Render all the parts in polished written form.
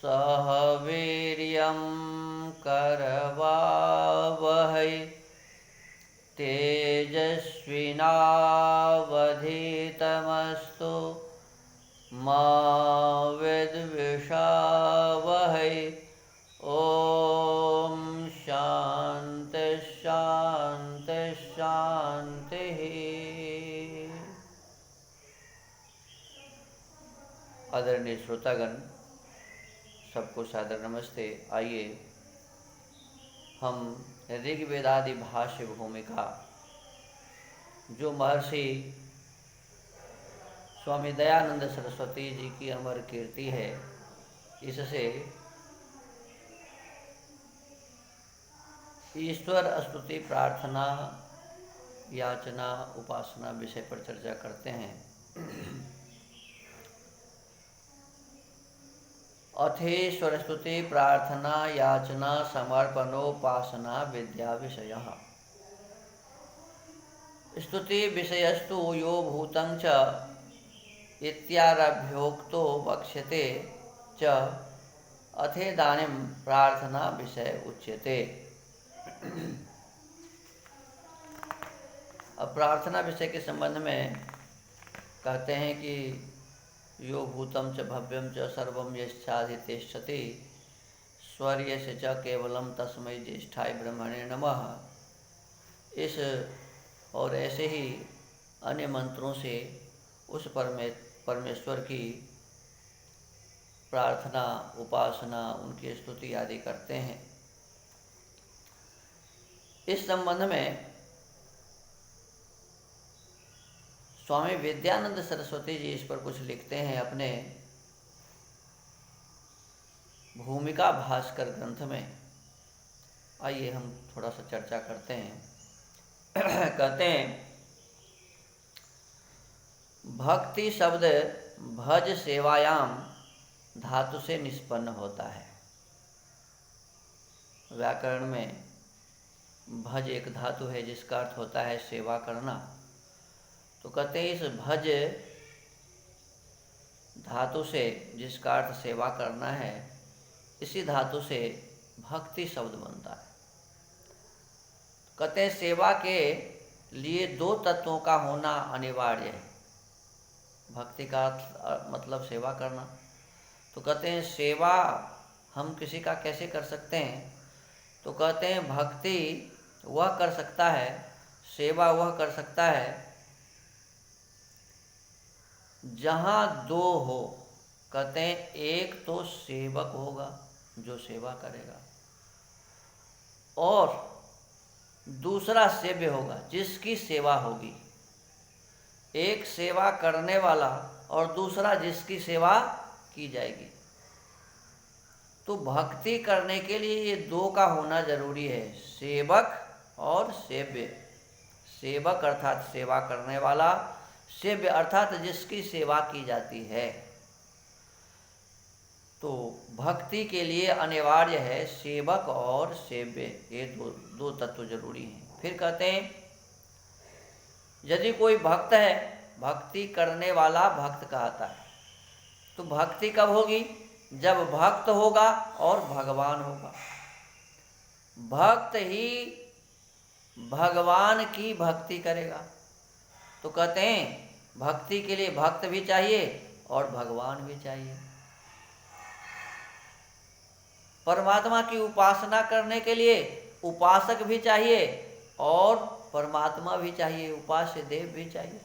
सह वीर्यं करवावहै तेजस्विनावधीतमस्तु मा विद्विषावहै। ओम शांति शांति शांति। आदरणीय श्रोतागण, सबको सादर नमस्ते। आइए हम ऋग्वेदादि भाष्य भूमिका जो महर्षि स्वामी दयानंद सरस्वती जी की अमर कीर्ति है, इससे ईश्वर स्तुति, प्रार्थना, याचना, उपासना विषय पर चर्चा करते हैं। अथेश्वर स्तुति, प्रार्थना, याचना, समर्पणोपासना विद्या विषयः। स्तुति विषयस्तु यो भूतं च इत्यारभ्योक्तो वक्ष्यते च अथेदानीं प्रार्थना विषय उच्यते। अब प्रार्थना विषय के संबंध में कहते हैं कि यो भूतम च भव्यम च सर्वम यश्चाधितिष्ठति स्वर्यस्य च केवलम तस्मै ज्येष्ठाय ब्रह्मणे नमः। इस और ऐसे ही अन्य मंत्रों से उस परमेश्वर की प्रार्थना, उपासना, उनकी स्तुति आदि करते हैं। इस संबंध में स्वामी विद्यानंद सरस्वती जी इस पर कुछ लिखते हैं अपने भूमिका भास्कर ग्रंथ में। आइए हम थोड़ा सा चर्चा करते हैं। कहते हैं, भक्ति शब्द भज सेवायाम धातु से निष्पन्न होता है। व्याकरण में भज एक धातु है जिसका अर्थ होता है सेवा करना। तो कहते हैं इस भज धातु से, जिसका अर्थ सेवा करना है, इसी धातु से भक्ति शब्द बनता है। कहते हैं सेवा के लिए दो तत्वों का होना अनिवार्य है। भक्ति का मतलब सेवा करना। तो कहते हैं सेवा हम किसी का कैसे कर सकते हैं? तो कहते हैं भक्ति वह कर सकता है, सेवा वह कर सकता है जहाँ दो हो। कहते हैं एक तो सेवक होगा जो सेवा करेगा, और दूसरा सेव्य होगा जिसकी सेवा होगी। एक सेवा करने वाला और दूसरा जिसकी सेवा की जाएगी। तो भक्ति करने के लिए ये दो का होना जरूरी है, सेवक और सेव्य। सेवक अर्थात सेवा करने वाला, सेव्य अर्थात जिसकी सेवा की जाती है। तो भक्ति के लिए अनिवार्य है सेवक और सेव्य, ये दो तत्व जरूरी हैं। फिर कहते हैं यदि कोई भक्त है, भक्ति करने वाला भक्त कहता है। तो भक्ति कब होगी? जब भक्त होगा और भगवान होगा। भक्त ही भगवान की भक्ति करेगा। तो कहते हैं भक्ति के लिए भक्त भी चाहिए और भगवान भी चाहिए। परमात्मा की उपासना करने के लिए उपासक भी चाहिए और परमात्मा भी चाहिए, उपास्य देव भी चाहिए।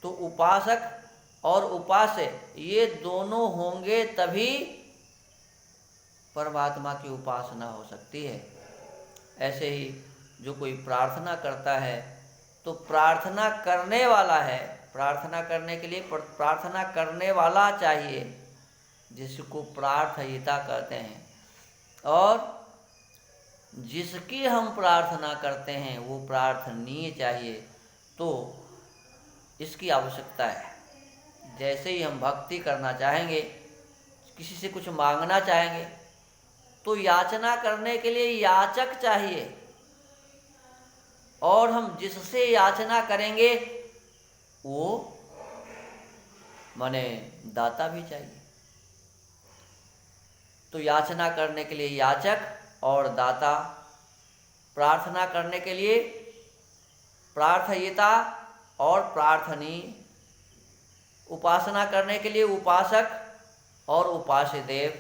तो उपासक और उपास्य ये दोनों होंगे तभी परमात्मा की उपासना हो सकती है। ऐसे ही जो कोई प्रार्थना करता है तो प्रार्थना करने वाला है, प्रार्थना करने के लिए प्रार्थना करने वाला चाहिए जिसको प्रार्थयिता कहते हैं, और जिसकी हम प्रार्थना करते हैं वो प्रार्थनीय चाहिए। तो इसकी आवश्यकता है। जैसे ही हम भक्ति करना चाहेंगे, किसी से कुछ मांगना चाहेंगे, तो याचना करने के लिए याचक चाहिए, और हम जिससे याचना करेंगे वो माने दाता भी चाहिए। तो याचना करने के लिए याचक और दाता, प्रार्थना करने के लिए प्रार्थयिता और प्रार्थनीय, उपासना करने के लिए उपासक और उपास्य देव,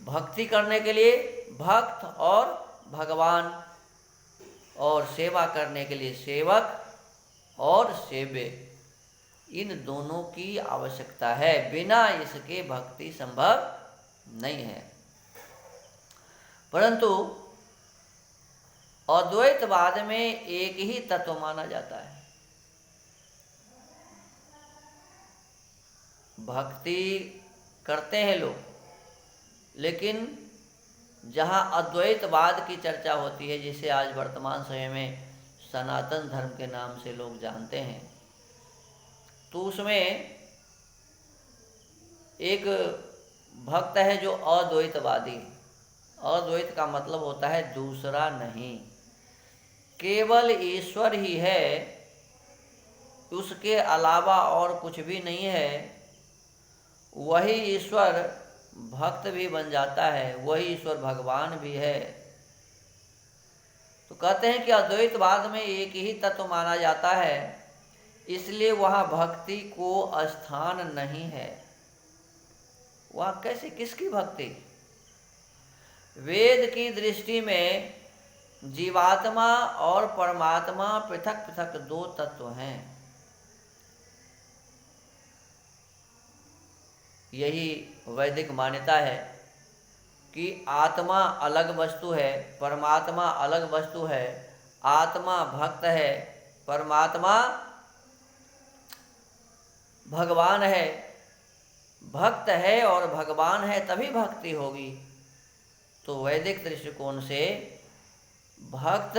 भक्ति करने के लिए भक्त और भगवान, और सेवा करने के लिए सेवक और सेव्य। इन दोनों की आवश्यकता है, बिना इसके भक्ति संभव नहीं है। परंतु अद्वैतवाद में एक ही तत्व माना जाता है। भक्ति करते हैं लोग, लेकिन जहाँ अद्वैतवाद की चर्चा होती है, जिसे आज वर्तमान समय में सनातन धर्म के नाम से लोग जानते हैं, तो उसमें एक भक्त है जो अद्वैतवादी। अद्वैत का मतलब होता है दूसरा नहीं, केवल ईश्वर ही है, उसके अलावा और कुछ भी नहीं है। वही ईश्वर भक्त भी बन जाता है, वही ईश्वर भगवान भी है। तो कहते हैं कि अद्वैतवाद में एक ही तत्व माना जाता है, इसलिए वहाँ भक्ति को स्थान नहीं है। वहाँ कैसे, किसकी भक्ति? वेद की दृष्टि में जीवात्मा और परमात्मा पृथक पृथक दो तत्व हैं। यही वैदिक मान्यता है कि आत्मा अलग वस्तु है, परमात्मा अलग वस्तु है। आत्मा भक्त है, परमात्मा भगवान है। भक्त है और भगवान है तभी भक्ति होगी। तो वैदिक दृष्टिकोण से भक्त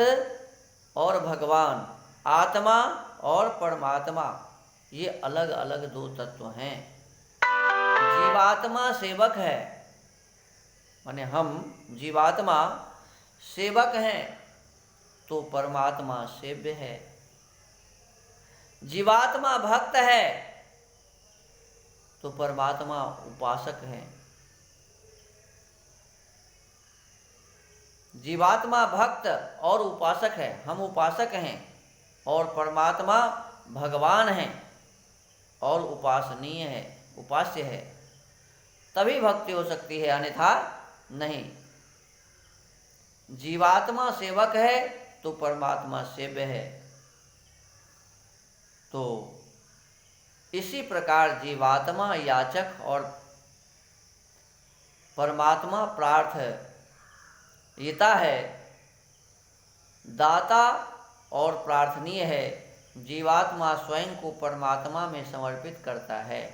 और भगवान, आत्मा और परमात्मा, ये अलग अलग दो तत्व हैं। जीवात्मा सेवक है, माने हम जीवात्मा सेवक हैं, तो परमात्मा सेव्य है। जीवात्मा भक्त है, तो परमात्मा उपासक है। जीवात्मा भक्त और उपासक है, हम उपासक हैं, और परमात्मा भगवान हैं और उपासनीय है, उपास्य है। तभी भक्ति हो सकती है, अन्यथा नहीं। जीवात्मा सेवक है तो परमात्मा सेव्य है। तो इसी प्रकार जीवात्मा याचक और परमात्मा प्रार्थयिता है, दाता और प्रार्थनीय है। जीवात्मा स्वयं को परमात्मा में समर्पित करता है।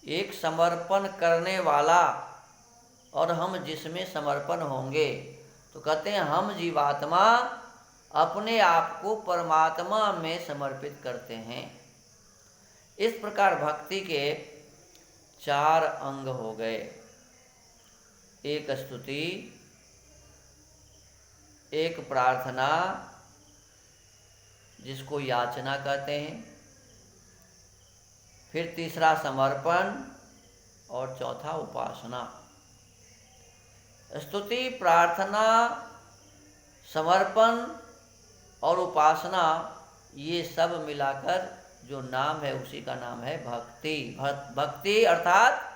एक समर्पण करने वाला और हम जिसमें समर्पण होंगे, तो कहते हैं हम जीवात्मा अपने आप को परमात्मा में समर्पित करते हैं। इस प्रकार भक्ति के 4 अंग हो गए। एक स्तुति, एक प्रार्थना जिसको याचना कहते हैं, फिर तीसरा समर्पण और चौथा उपासना। स्तुति, प्रार्थना, समर्पण और उपासना, ये सब मिलाकर जो नाम है उसी का नाम है भक्ति। भक्ति अर्थात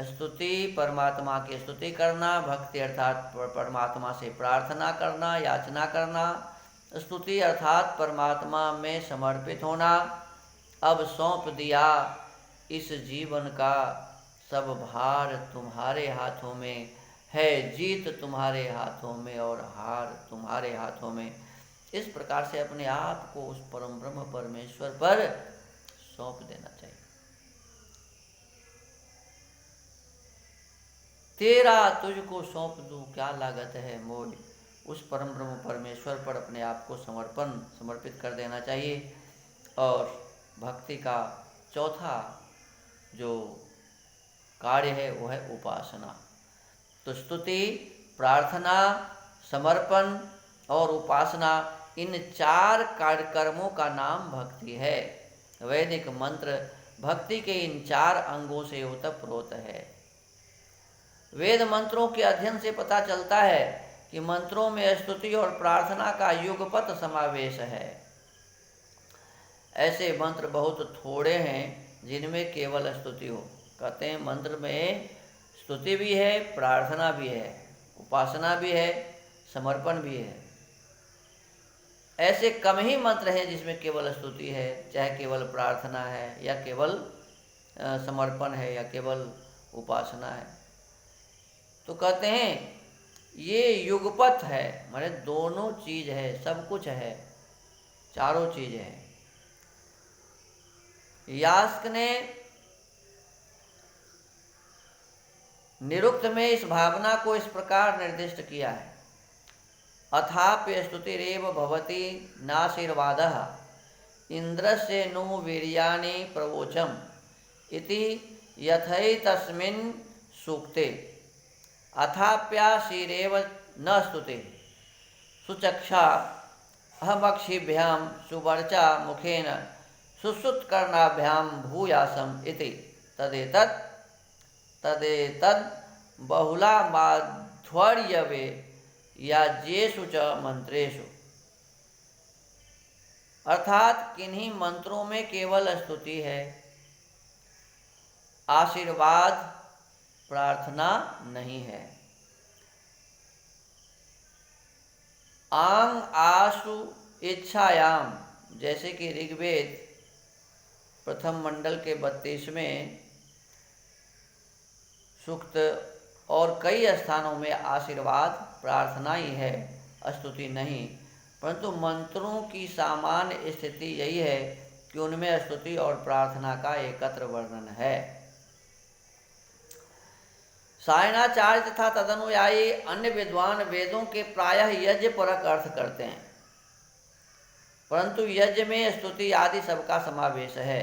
स्तुति, परमात्मा की स्तुति करना। भक्ति अर्थात परमात्मा से प्रार्थना करना, याचना करना। स्तुति अर्थात परमात्मा में समर्पित होना। अब सौंप दिया इस जीवन का सब भार, तुम्हारे हाथों में है, जीत तुम्हारे हाथों में और हार तुम्हारे हाथों में। इस प्रकार से अपने आप को उस परम ब्रह्म परमेश्वर पर सौंप देना चाहिए। तेरा तुझको सौंप दूं क्या लागत है मोल, उस परम ब्रह्म परमेश्वर पर अपने आप को समर्पित कर देना चाहिए। और भक्ति का चौथा जो कार्य है वो है उपासना। तो स्तुति, प्रार्थना, समर्पण और उपासना, इन 4 कार्यक्रमों का नाम भक्ति है। वैदिक मंत्र भक्ति के इन 4 अंगों से ओतप्रोत है। वेद मंत्रों के अध्ययन से पता चलता है कि मंत्रों में स्तुति और प्रार्थना का युगपत समावेश है। ऐसे मंत्र बहुत थोड़े हैं जिनमें केवल स्तुति हो। कहते हैं मंत्र में स्तुति भी है, प्रार्थना भी है, उपासना भी है, समर्पण भी है। ऐसे कम ही मंत्र हैं जिसमें केवल स्तुति है, चाहे केवल प्रार्थना है या केवल समर्पण है या केवल उपासना है। तो कहते हैं ये युगपत है, माने दोनों चीज है, सब कुछ है, चारों चीज है। यास्क ने निरुक्त में इस भावना को इस प्रकार निर्दिष्ट किया है। अथाप्य स्तुतिरेव भवति नाशीर्वादः इंद्रस्य नु वीर्याणि प्रवोचम इति यथैतस्मिन् सूक्ते अथाप्याशीरेव न स्तुते सुचक्षा अहमक्षिभ्यां सुवर्चा मुखेन सुश्रुतकर्णाभ्यां भूयासम इति तदेतद् बहुला माध्वर्यवे याज्येषु च मंत्रेषु। अर्थात किन्हीं मंत्रों में केवल स्तुति है, आशीर्वाद प्रार्थना नहीं है। आंग आशु इच्छायाम, जैसे कि ऋग्वेद प्रथम मंडल के 32वें सूक्त और कई स्थानों में आशीर्वाद प्रार्थना ही है, स्तुति नहीं। परंतु मंत्रों की सामान्य स्थिति यही है कि उनमें स्तुति और प्रार्थना का एकत्र वर्णन है। सायणाचार्य तथा तदनुयायी अन्य विद्वान वेदों के प्रायः यज्ञ परक अर्थ करते हैं, परंतु यज्ञ में स्तुति आदि सबका समावेश है।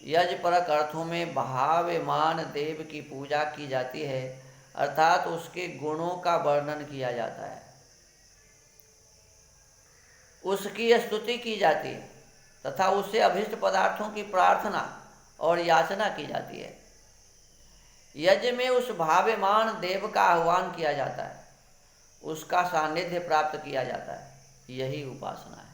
यज्ञ परक अर्थों में भाव्यमान देव की पूजा की जाती है, अर्थात उसके गुणों का वर्णन किया जाता है, उसकी स्तुति की जाती है तथा उससे अभीष्ट पदार्थों की प्रार्थना और याचना की जाती है। यज्ञ में उस भाव्यमान देव का आह्वान किया जाता है, उसका सानिध्य प्राप्त किया जाता है, यही उपासना है।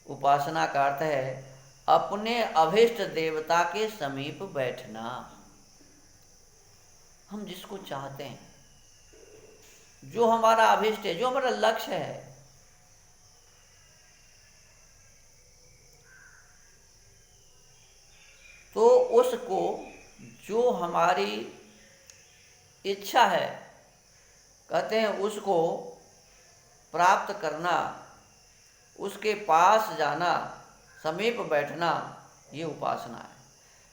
उपासना का अर्थ है अपने अभीष्ट देवता के समीप बैठना। हम जिसको चाहते हैं, जो हमारा अभीष्ट है, जो हमारा लक्ष्य है, तो उसको, जो हमारी इच्छा है, कहते हैं उसको प्राप्त करना, उसके पास जाना, समीप बैठना, ये उपासना है।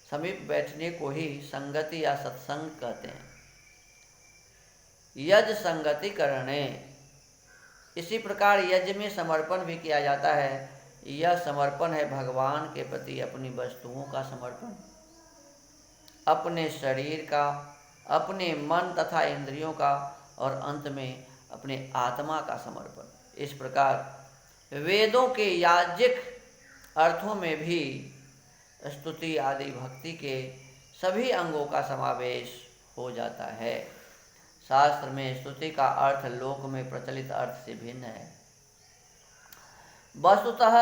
समीप बैठने को ही संगति या सत्संग कहते हैं। यज्ञ संगति करने, इसी प्रकार यज्ञ में समर्पण भी किया जाता है। यह समर्पण है भगवान के प्रति अपनी वस्तुओं का समर्पण, अपने शरीर का, अपने मन तथा इंद्रियों का और अंत में अपने आत्मा का समर्पण। इस प्रकार वेदों के याज्ञिक अर्थों में भी स्तुति आदि भक्ति के सभी अंगों का समावेश हो जाता है। शास्त्र में स्तुति का अर्थ लोक में प्रचलित अर्थ से भिन्न है। वस्तुतः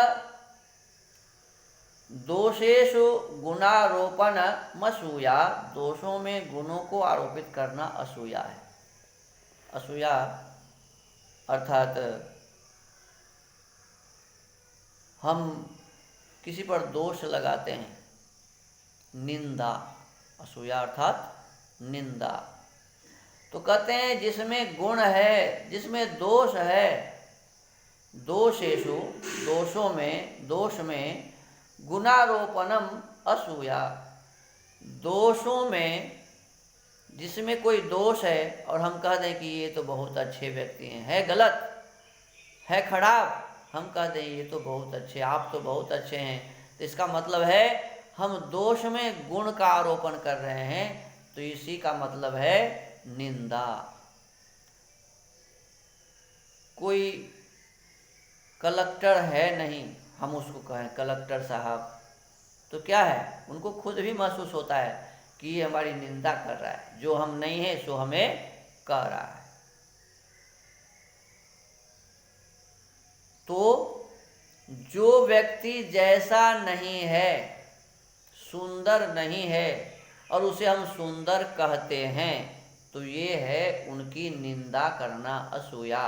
दोषेषु गुणारोपण मसूया, दोषों में गुणों को आरोपित करना असूया है। असूया अर्थात हम किसी पर दोष लगाते हैं, निंदा। असूया अर्थात निंदा। तो कहते हैं जिसमें गुण है, जिसमें दोष है, दोषेषु, दोष में गुणारोपणम असूया, दोषों में जिसमें कोई दोष है और हम कह दें कि ये तो बहुत अच्छे व्यक्ति हैं, है गलत, है खराब, हम कह दें ये तो बहुत अच्छे, आप तो बहुत अच्छे हैं, तो इसका मतलब है हम दोष में गुण का आरोपण कर रहे हैं, तो इसी का मतलब है निंदा। कोई कलेक्टर है नहीं, हम उसको कहें कलेक्टर साहब, तो क्या है, उनको खुद भी महसूस होता है कि ये हमारी निंदा कर रहा है, जो हम नहीं है सो हमें कह रहा है। तो जो व्यक्ति जैसा नहीं है, सुंदर नहीं है, और उसे हम सुंदर कहते हैं, तो ये है उनकी निंदा करना, असूया।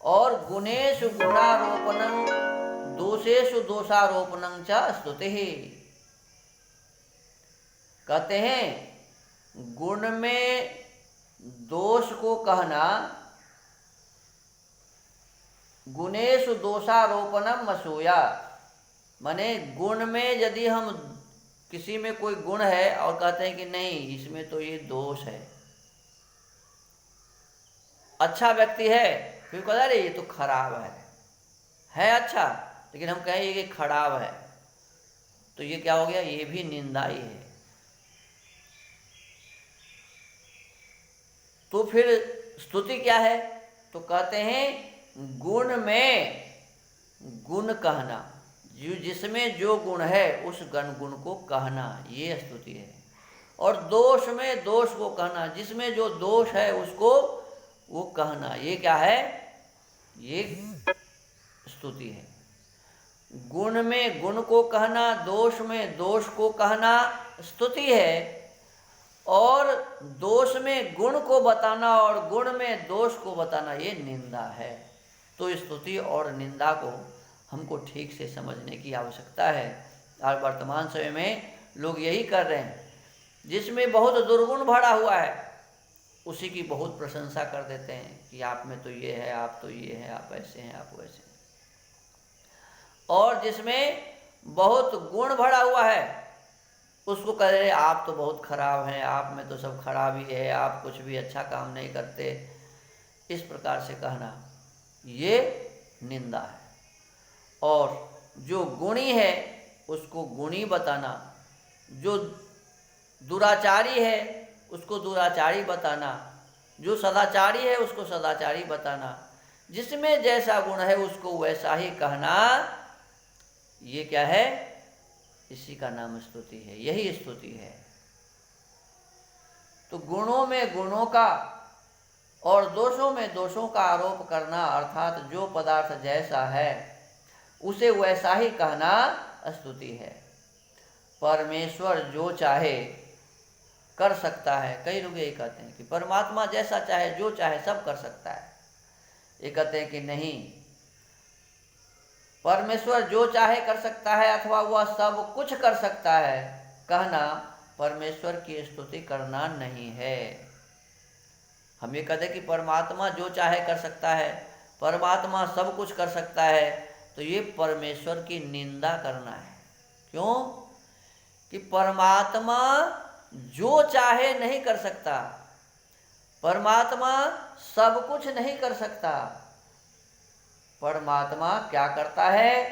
और गुणेषु गुणारोपणं दोषेषु दोषारोपणं च स्तुतिः। कहते हैं गुण में दोष को कहना, गुणेषु दोषारोपणम असूया, माने गुण में यदि हम किसी में कोई गुण है और कहते हैं कि नहीं इसमें तो ये दोष अच्छा व्यक्ति है, फिर कहता है ये तो खराब है अच्छा, लेकिन हम कहें ये खराब है, तो ये क्या हो गया, ये भी निंदा ही है। तो फिर स्तुति क्या है, तो कहते हैं गुण में गुण कहना, जिसमें जो गुण है उस गुण को कहना, ये स्तुति है। और दोष में दोष को कहना, जिसमें जो दोष है उसको वो कहना, ये क्या है, ये स्तुति है। गुण में गुण को कहना, दोष में दोष को कहना स्तुति है, और दोष में गुण को बताना और गुण में दोष को बताना ये निंदा है। तो स्तुति और निंदा को हमको ठीक से समझने की आवश्यकता है। और वर्तमान समय में लोग यही कर रहे हैं, जिसमें बहुत दुर्गुण भरा हुआ है उसी की बहुत प्रशंसा कर देते हैं कि आप में तो ये है, आप तो ये है, आप ऐसे हैं, आप वैसे हैं। और जिसमें बहुत गुण भरा हुआ है उसको कह रहे आप तो बहुत खराब हैं, आप में तो सब खराब ही है, आप कुछ भी अच्छा काम नहीं करते। इस प्रकार से कहना ये निंदा है। और जो गुणी है उसको गुणी बताना, जो दुराचारी है उसको दुराचारी बताना, जो सदाचारी है उसको सदाचारी बताना, जिसमें जैसा गुण है उसको वैसा ही कहना, ये क्या है, इसी का नाम स्तुति है, यही स्तुति है। तो गुणों में गुणों का और दोषों में दोषों का आरोप करना, अर्थात जो पदार्थ जैसा है उसे वैसा ही कहना स्तुति है। परमेश्वर जो चाहे कर सकता है। कई लोग यही कहते हैं कि परमात्मा जैसा चाहे जो चाहे सब कर सकता है। ये कहते हैं कि नहीं, परमेश्वर जो चाहे कर सकता है अथवा वह सब कुछ कर सकता है, कहना परमेश्वर की स्तुति करना नहीं है। हम ये कहते हैं कि परमात्मा जो चाहे कर सकता है, परमात्मा सब कुछ कर सकता है, तो ये परमेश्वर की निंदा करना है। क्यों कि परमात्मा जो चाहे नहीं कर सकता, परमात्मा सब कुछ नहीं कर सकता। परमात्मा क्या करता है,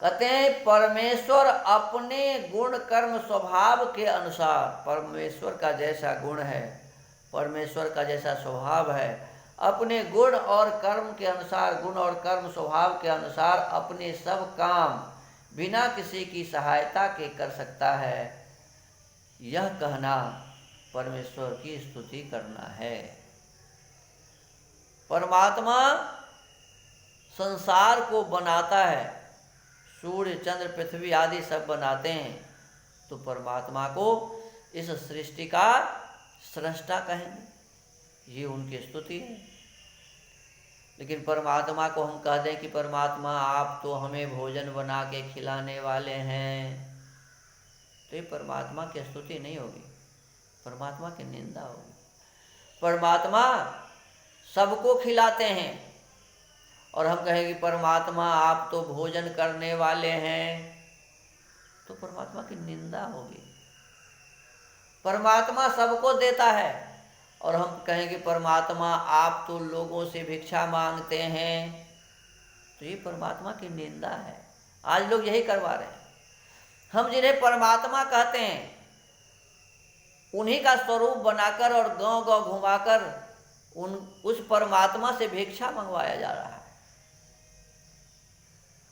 कहते हैं परमेश्वर अपने गुण कर्म स्वभाव के अनुसार, परमेश्वर का जैसा गुण है, परमेश्वर का जैसा स्वभाव है, अपने गुण और कर्म के अनुसार, गुण और कर्म स्वभाव के अनुसार अपने सब काम बिना किसी की सहायता के कर सकता है। यह कहना परमेश्वर की स्तुति करना है। परमात्मा संसार को बनाता है, सूर्य चंद्र पृथ्वी आदि सब बनाते हैं, तो परमात्मा को इस सृष्टि का सृष्टा कहेंगे, ये उनकी स्तुति है। लेकिन परमात्मा को हम कह दें कि परमात्मा आप तो हमें भोजन बना के खिलाने वाले हैं, तो ये परमात्मा की स्तुति नहीं होगी, परमात्मा की निंदा होगी। परमात्मा सबको खिलाते हैं और हम कहेंगे परमात्मा आप तो भोजन करने वाले हैं, तो परमात्मा की निंदा होगी। परमात्मा सबको देता है और हम कहेंगे परमात्मा आप तो लोगों से भिक्षा मांगते हैं, तो ये परमात्मा की निंदा है। आज लोग यही करवा रहे हैं। हम जिन्हें परमात्मा कहते हैं उन्हीं का स्वरूप बनाकर और गांव गांव घुमाकर उस परमात्मा से भिक्षा मंगवाया जा रहा है।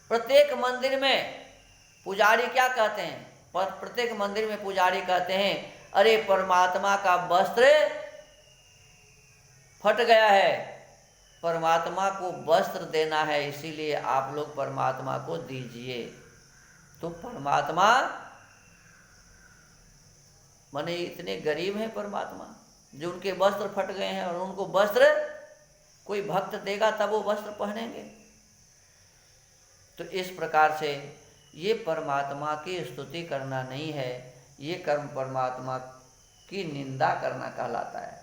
प्रत्येक मंदिर में पुजारी क्या कहते हैं? प्रत्येक मंदिर में पुजारी कहते हैं, अरे परमात्मा का वस्त्र फट गया है, परमात्मा को वस्त्र देना है, इसीलिए आप लोग परमात्मा को दीजिए। तो परमात्मा माने इतने गरीब हैं परमात्मा, जो उनके वस्त्र फट गए हैं, और उनको वस्त्र कोई भक्त देगा तब वो वस्त्र पहनेंगे। तो इस प्रकार से ये परमात्मा की स्तुति करना नहीं है, ये कर्म परमात्मा की निंदा करना कहलाता है।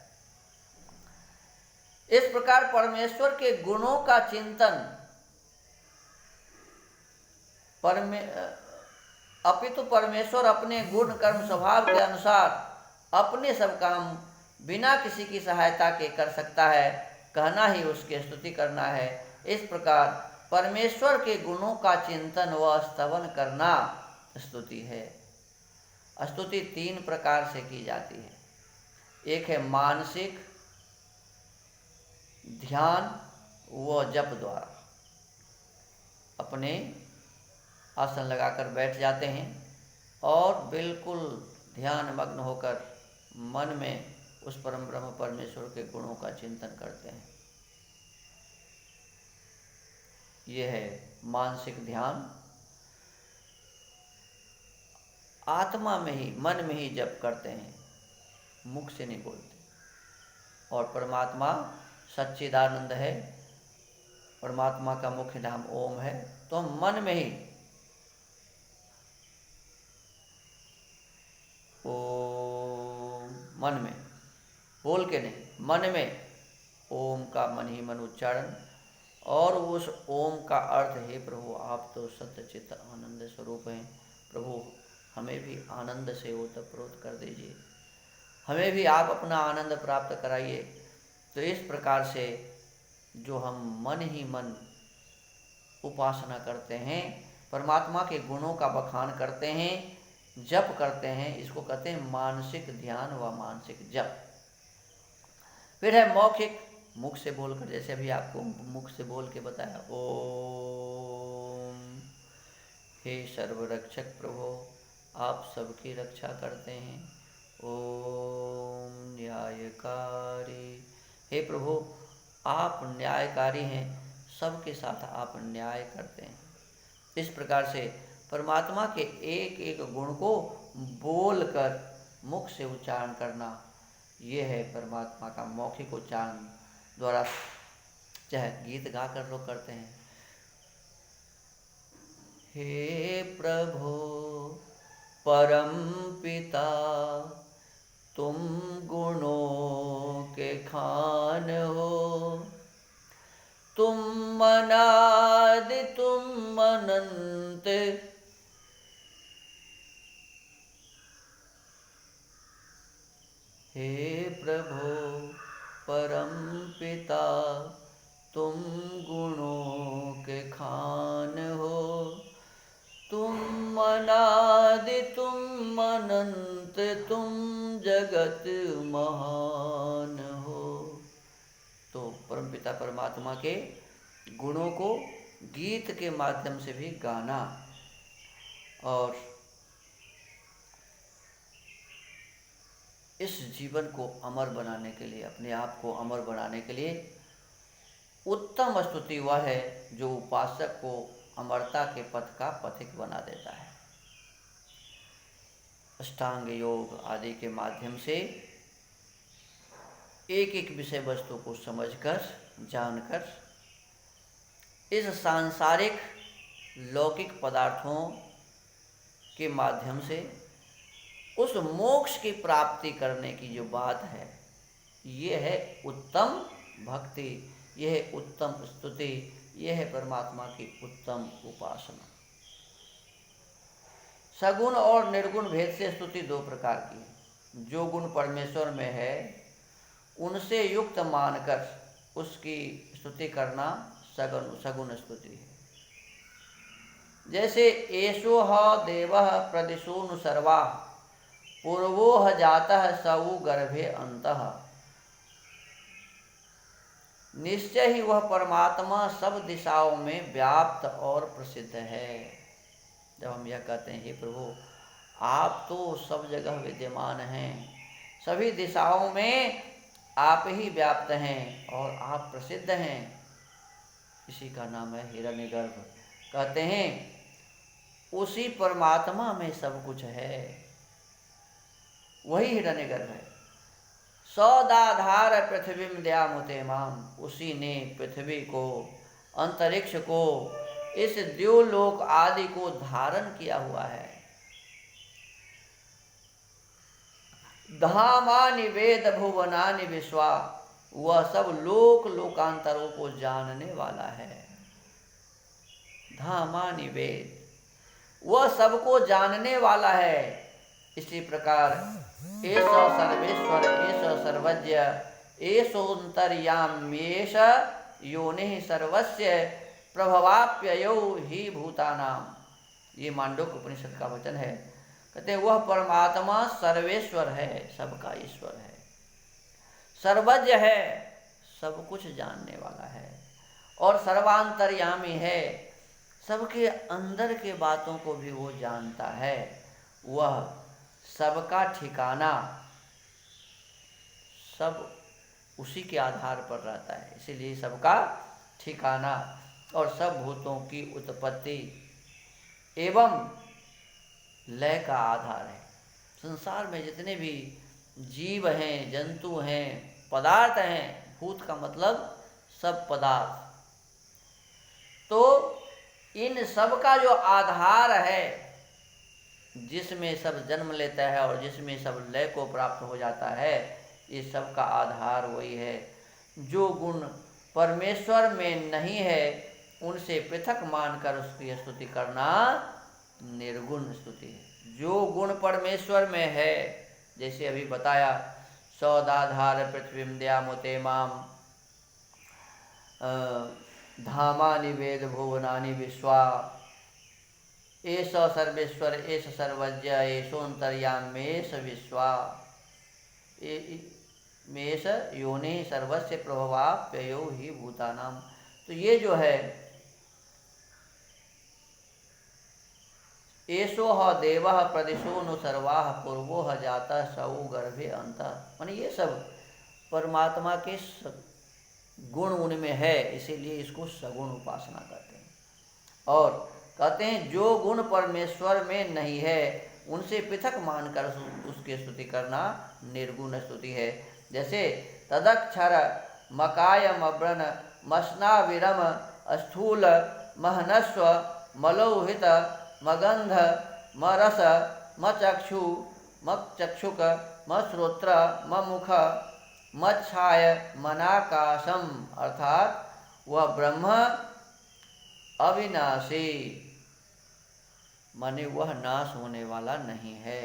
इस प्रकार परमेश्वर के गुणों का चिंतन अपितु परमेश्वर अपने गुण कर्म स्वभाव के अनुसार अपने सब काम बिना किसी की सहायता के कर सकता है, कहना ही उसकी स्तुति करना है। इस प्रकार परमेश्वर के गुणों का चिंतन व स्तवन करना स्तुति है। स्तुति 3 प्रकार से की जाती है। एक है मानसिक ध्यान व जप द्वारा। अपने आसन लगाकर बैठ जाते हैं और बिल्कुल ध्यान मग्न होकर मन में उस परम ब्रह्म परमेश्वर के गुणों का चिंतन करते हैं। यह है मानसिक ध्यान। आत्मा में ही, मन में ही जप करते हैं, मुख से नहीं बोलते। और परमात्मा सच्चिदानंद है, परमात्मा का मुख्य नाम ओम है, तो हम मन में ही ओम, मन में बोल के नहीं, मन में ओम का मन ही मन उच्चारण, और उस ओम का अर्थ, हे प्रभु आप तो सत्य चित्त आनंद स्वरूप हैं, प्रभु हमें भी आनंद से ओतप्रोत कर दीजिए, हमें भी आप अपना आनंद प्राप्त कराइए। तो इस प्रकार से जो हम मन ही मन उपासना करते हैं, परमात्मा के गुणों का बखान करते हैं, जप करते हैं, इसको कहते हैं मानसिक ध्यान व मानसिक जप। फिर है मौखिक, मुख से बोलकर, जैसे अभी आपको मुख से बोल के बताया, ओम, हे सर्वरक्षक प्रभु आप सबकी रक्षा करते हैं, ओम न्यायकारी, हे प्रभु आप न्यायकारी हैं, सबके साथ आप न्याय करते हैं। इस प्रकार से परमात्मा के एक एक गुण को बोलकर मुख से उच्चारण करना, ये है परमात्मा का मौखिक उच्चारण द्वारा, चाहे गीत गाकर लोग करते हैं, हे प्रभु परम पिता तुम गुणों के खान हो, तुम अनादि तुम अनंत, हे प्रभु परम पिता तुम गुणों के खान हो, तुम अनादि तुम अनंत तुम जगत महान हो। तो परमपिता परमात्मा के गुणों को गीत के माध्यम से भी गाना, और इस जीवन को अमर बनाने के लिए, अपने आप को अमर बनाने के लिए उत्तम स्तुति वह है जो उपासक को अमरता के पथ का पथिक बना देता है। अष्टांग योग आदि के माध्यम से एक एक विषय वस्तु को समझकर, जानकर, इस सांसारिक लौकिक पदार्थों के माध्यम से उस मोक्ष की प्राप्ति करने की जो बात है, ये है उत्तम भक्ति, यह है उत्तम स्तुति, यह है परमात्मा की उत्तम उपासना। सगुण और निर्गुण भेद से स्तुति 2 प्रकार की है। जो गुण परमेश्वर में है उनसे युक्त मानकर उसकी स्तुति करना सगुण स्तुति है। जैसे एषो ह देवः प्रदिशोनु सर्वाः पूर्वोह जातः सऊ गर्भे अंतः, निश्चय ही वह परमात्मा सब दिशाओं में व्याप्त और प्रसिद्ध है। जब हम यह कहते हैं हे प्रभु आप तो सब जगह विद्यमान हैं, सभी दिशाओं में आप ही व्याप्त हैं और आप प्रसिद्ध हैं, इसी का नाम है हिरण्यगर्भ। कहते हैं उसी परमात्मा में सब कुछ है, वही हिरण्यगर्भ है। सौदाधार पृथ्वी द्यामुते माम, उसी ने पृथ्वी को, अंतरिक्ष को, इस द्योलोक आदि को धारण किया हुआ है। धामानि वेद भुवनानि विश्वा, वह सब लोक लोकांतरों को जानने वाला है। धामानि वेद, वह सबको जानने वाला है। इसी प्रकार एष सर्वेश्वर एष सर्वज्ञ एषोऽन्तर्याम्येष योनिः सर्वस्य प्रभवाप्ययो ही भूतानाम, ये मांडूक्य उपनिषद का वचन है। कहते हैं वह परमात्मा सर्वेश्वर है, सबका ईश्वर है, सर्वज्ञ है, सब कुछ जानने वाला है, और सर्वांतर्यामी है, सबके अंदर के बातों को भी वो जानता है। वह सबका ठिकाना सब उसी के आधार पर रहता है, इसीलिए सबका ठिकाना और सब भूतों की उत्पत्ति एवं लय का आधार है। संसार में जितने भी जीव हैं, जंतु हैं, पदार्थ हैं, भूत का मतलब सब पदार्थ, तो इन सब का जो आधार है, जिसमें सब जन्म लेता है और जिसमें सब लय को प्राप्त हो जाता है, ये सब का आधार वही है। जो गुण परमेश्वर में नहीं है उनसे पृथक मानकर उसकी स्तुति करना निर्गुण स्तुति है। जो गुण परमेश्वर में है, जैसे अभी बताया सौदाधार पृथ्वीम द्यामुते माम धामानि वेद भुवनानि विश्वा एष सर्वेश्वर एष सर्वज्ञ एषोऽन्तर्याम्येष विश्वा मेष योनि सर्वस्य प्रभवाप्ययो ही भूतानाम। तो ये जो है एषो ह देवः प्रदिशो नु सर्वाः पूर्वो ह जाता सौ गर्भे अंतः, माने ये सब परमात्मा के गुण उनमें है, इसीलिए इसको सगुण उपासना करते हैं। और कहते हैं जो गुण परमेश्वर में नहीं है उनसे पृथक मानकर उसकी स्तुति करना निर्गुण स्तुति है। जैसे तदक्षर मकाय मब्रन मस्नाविरम स्थूल महनस्व मलौहित मगंध मरस मचक्षु मचक्षुक मश्रोत्र ममुख मच्छाय मनाकाशम, अर्थात वह ब्रह्म अविनाशी, माने वह नाश होने वाला नहीं है।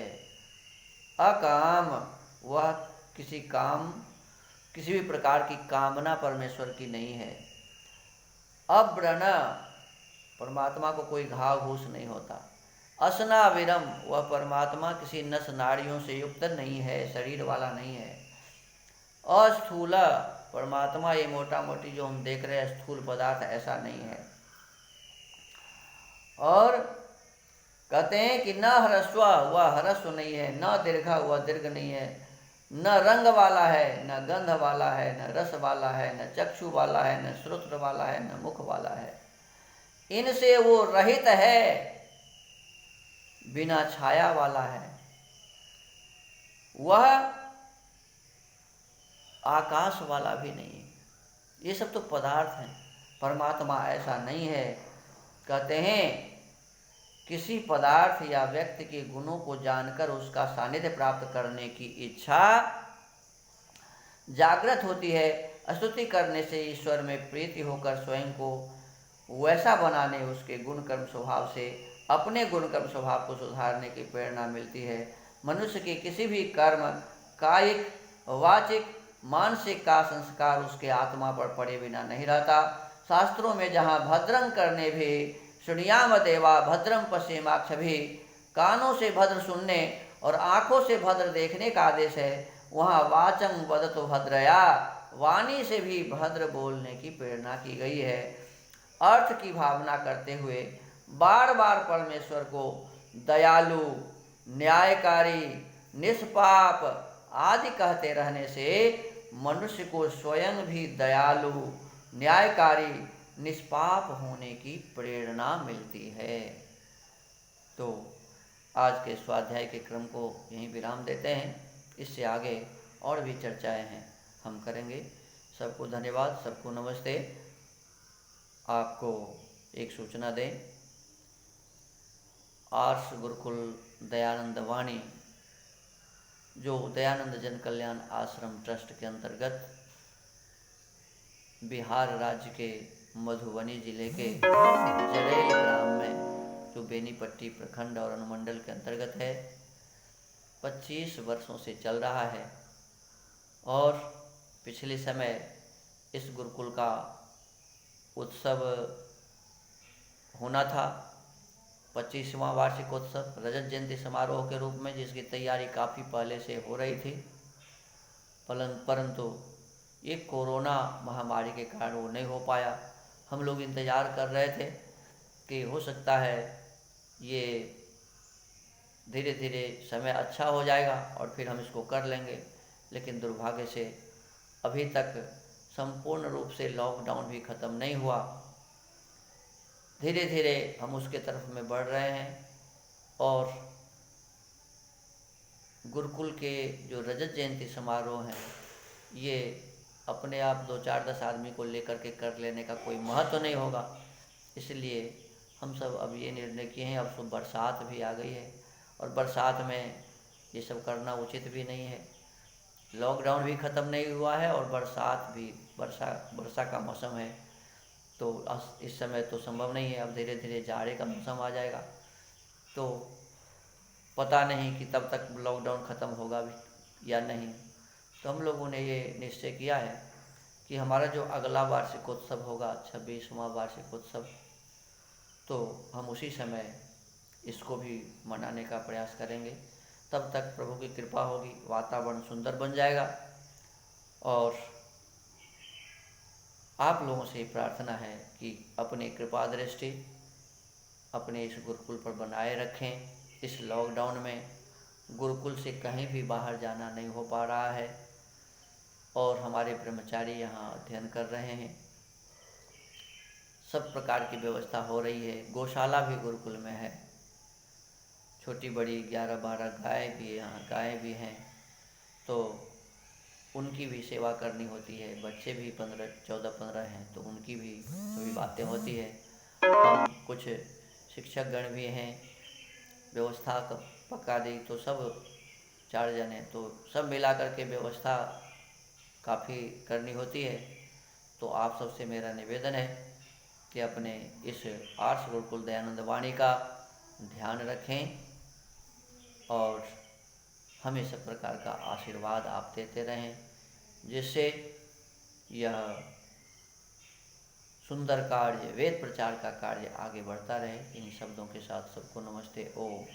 अकाम, वह किसी भी प्रकार की कामना परमेश्वर की नहीं है। अब्रन, परमात्मा को कोई घाव घूस नहीं होता। असनाविरम, वह परमात्मा किसी नस नाड़ियों से युक्त नहीं है, शरीर वाला नहीं है। अस्थूल, परमात्मा ये मोटा मोटी जो हम देख रहे हैं स्थूल पदार्थ ऐसा नहीं है। और कहते हैं कि न ह्रस्व, वह ह्रस्व नहीं है, न दीर्घ, वह दीर्घ नहीं है, न रंग वाला है, न गंध वाला है, न रस वाला है, न चक्षु वाला है, न श्रोत्र वाला है, न मुख वाला है। इनसे वो रहित है, बिना छाया वाला है। वह आकाश वाला भी नहीं है। ये सब तो पदार्थ हैं, परमात्मा ऐसा नहीं है। कहते हैं किसी पदार्थ या व्यक्ति के गुणों को जानकर उसका सानिध्य प्राप्त करने की इच्छा जागृत होती है। स्तुति करने से ईश्वर में प्रीति होकर स्वयं को वैसा बनाने, उसके गुण कर्म स्वभाव से अपने गुण कर्म स्वभाव को सुधारने की प्रेरणा मिलती है। मनुष्य के किसी भी कर्म, कायिक, वाचिक, मानसिक का संस्कार उसके आत्मा पर पड़े बिना नहीं रहता। शास्त्रों में जहाँ भद्रं करने भी शृणुयाम देवा भद्रं पश्येमाक्षभिः, कानों से भद्र सुनने और आँखों से भद्र देखने का आदेश है, वहाँ वाचं वदतु भद्रया, वाणी से भी भद्र बोलने की प्रेरणा की गई है। अर्थ की भावना करते हुए बार बार परमेश्वर को दयालु, न्यायकारी, निष्पाप आदि कहते रहने से मनुष्य को स्वयं भी दयालु, न्यायकारी, निष्पाप होने की प्रेरणा मिलती है। तो आज के स्वाध्याय के क्रम को यहीं विराम देते हैं। इससे आगे और भी चर्चाएं हैं हम करेंगे। सबको धन्यवाद, सबको नमस्ते। आपको एक सूचना दें, आर्ष गुरुकुल दयानंद वाणी जो दयानंद जन कल्याण आश्रम ट्रस्ट के अंतर्गत बिहार राज्य के मधुबनी जिले के जरेल ग्राम में, जो बेनीपट्टी प्रखंड और अनुमंडल के अंतर्गत है, 25 वर्षों से चल रहा है। और पिछले समय इस गुरुकुल का उत्सव होना था, 25वां वार्षिकोत्सव रजत जयंती समारोह के रूप में, जिसकी तैयारी काफ़ी पहले से हो रही थी, परंतु ये कोरोना महामारी के कारण वो नहीं हो पाया। हम लोग इंतज़ार कर रहे थे कि हो सकता है ये धीरे धीरे समय अच्छा हो जाएगा और फिर हम इसको कर लेंगे, लेकिन दुर्भाग्य से अभी तक संपूर्ण रूप से लॉकडाउन भी ख़त्म नहीं हुआ। धीरे धीरे हम उसके तरफ में बढ़ रहे हैं और गुरुकुल के जो रजत जयंती समारोह हैं, ये अपने आप 2-4-10 आदमी को लेकर के कर लेने का कोई महत्व नहीं होगा। इसलिए हम सब अब ये निर्णय किए हैं। अब तो बरसात भी आ गई है और बरसात में ये सब करना उचित भी नहीं है। लॉकडाउन भी ख़त्म नहीं हुआ है और बरसात भी, वर्षा का मौसम है, तो इस समय तो संभव नहीं है। अब धीरे धीरे जाड़े का मौसम आ जाएगा, तो पता नहीं कि तब तक लॉकडाउन ख़त्म होगा भी या नहीं। तो हम लोगों ने ये निश्चय किया है कि हमारा जो अगला वार्षिकोत्सव होगा, 26वां वार्षिकोत्सव, तो हम उसी समय इसको भी मनाने का प्रयास करेंगे। तब तक प्रभु की कृपा होगी, वातावरण सुंदर बन जाएगा। और आप लोगों से प्रार्थना है कि अपनी कृपा दृष्टि अपने इस गुरुकुल पर बनाए रखें। इस लॉकडाउन में गुरुकुल से कहीं भी बाहर जाना नहीं हो पा रहा है और हमारे ब्रह्मचारी यहाँ अध्ययन कर रहे हैं। सब प्रकार की व्यवस्था हो रही है। गौशाला भी गुरुकुल में है, छोटी बड़ी 11-12 गाय भी यहाँ गायें भी हैं, तो उनकी भी सेवा करनी होती है। बच्चे भी 14-15 हैं, तो उनकी भी सभी बातें होती है। हम कुछ शिक्षकगण भी हैं, व्यवस्था पका दी, तो सब 4 जन हैं, तो सब मिला करके व्यवस्था काफ़ी करनी होती है। तो आप सबसे मेरा निवेदन है कि अपने इस आर्ष गुरुकुल दयानंद वाणी का ध्यान रखें और हमें सब प्रकार का आशीर्वाद आप देते रहें, जिससे यह सुंदर कार्य, वेद प्रचार का कार्य आगे बढ़ता रहे। इन शब्दों के साथ सबको नमस्ते। ओम।